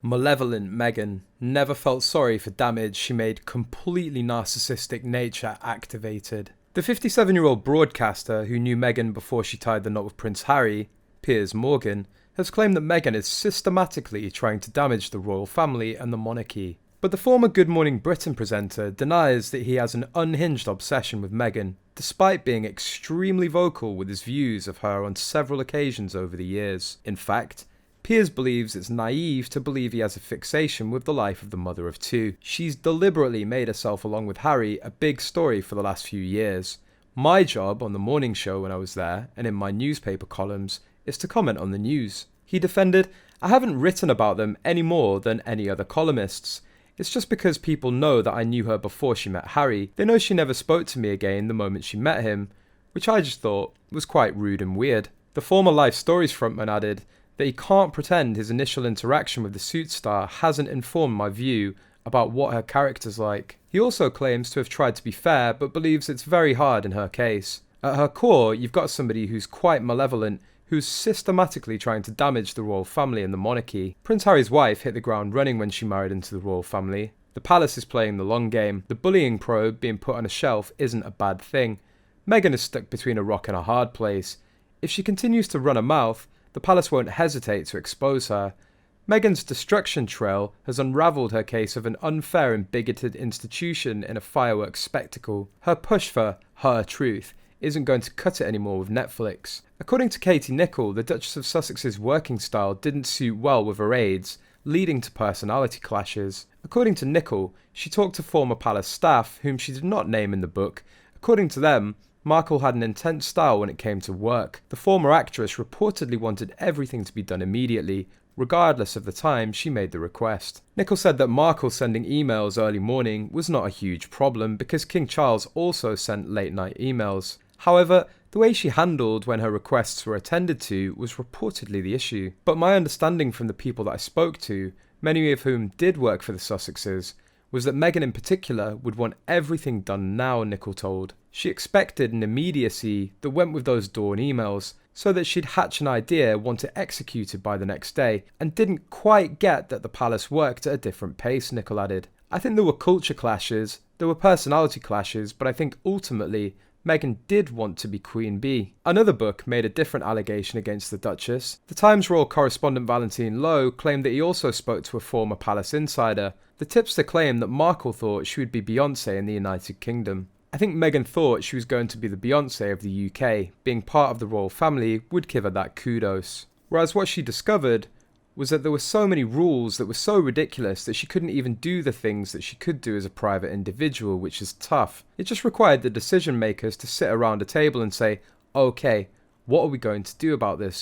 Malevolent Meghan never felt sorry for damage she made completely narcissistic nature activated. The 57-year-old broadcaster who knew Meghan before she tied the knot with Prince Harry, Piers Morgan, has claimed that Meghan is systematically trying to damage the royal family and the monarchy. But the former Good Morning Britain presenter denies that he has an unhinged obsession with Meghan, despite being extremely vocal with his views of her on several occasions over the years. In fact, Piers believes it's naive to believe he has a fixation with the life of the mother of two. She's deliberately made herself, along with Harry, a big story for the last few years. My job on the morning show when I was there, and in my newspaper columns, is to comment on the news. He defended, "I haven't written about them any more than any other columnists. It's just because people know that I knew her before she met Harry. They know she never spoke to me again the moment she met him," which I just thought was quite rude and weird. The former Life Stories frontman added that he can't pretend his initial interaction with the Suits star hasn't informed my view about what her character's like. He also claims to have tried to be fair, but believes it's very hard in her case. At her core, you've got somebody who's quite malevolent, who's systematically trying to damage the royal family and the monarchy. Prince Harry's wife hit the ground running when she married into the royal family. The palace is playing the long game. The bullying probe being put on a shelf isn't a bad thing. Meghan is stuck between a rock and a hard place. If she continues to run her mouth, the palace won't hesitate to expose her. Meghan's destruction trail has unravelled her case of an unfair and bigoted institution in a fireworks spectacle. Her push for her truth isn't going to cut it anymore with Netflix. According to Katie Nicholl, the Duchess of Sussex's working style didn't suit well with her aides, leading to personality clashes. According to Nicholl, she talked to former palace staff, whom she did not name in the book. According to them, Markle had an intense style when it came to work. The former actress reportedly wanted everything to be done immediately, regardless of the time she made the request. Nicholl said that Markle sending emails early morning was not a huge problem because King Charles also sent late night emails. However, the way she handled when her requests were attended to was reportedly the issue. But my understanding from the people that I spoke to, many of whom did work for the Sussexes, was that Meghan in particular would want everything done now, Nicholl told. She expected an immediacy that went with those dawn emails, so that she'd hatch an idea, want it executed by the next day, and didn't quite get that the palace worked at a different pace, Nicholl added. "I think there were culture clashes, there were personality clashes, but I think ultimately Meghan did want to be Queen Bee." Another book made a different allegation against the Duchess. The Times royal correspondent Valentine Low claimed that he also spoke to a former palace insider. The tipster claimed that Markle thought she would be Beyonce in the United Kingdom. "I think Meghan thought she was going to be the Beyonce of the UK. Being part of the royal family would give her that kudos." Whereas what she discovered was that there were so many rules that were so ridiculous that she couldn't even do the things that she could do as a private individual, which is tough. It just required the decision makers to sit around a table and say, "Okay, what are we going to do about this?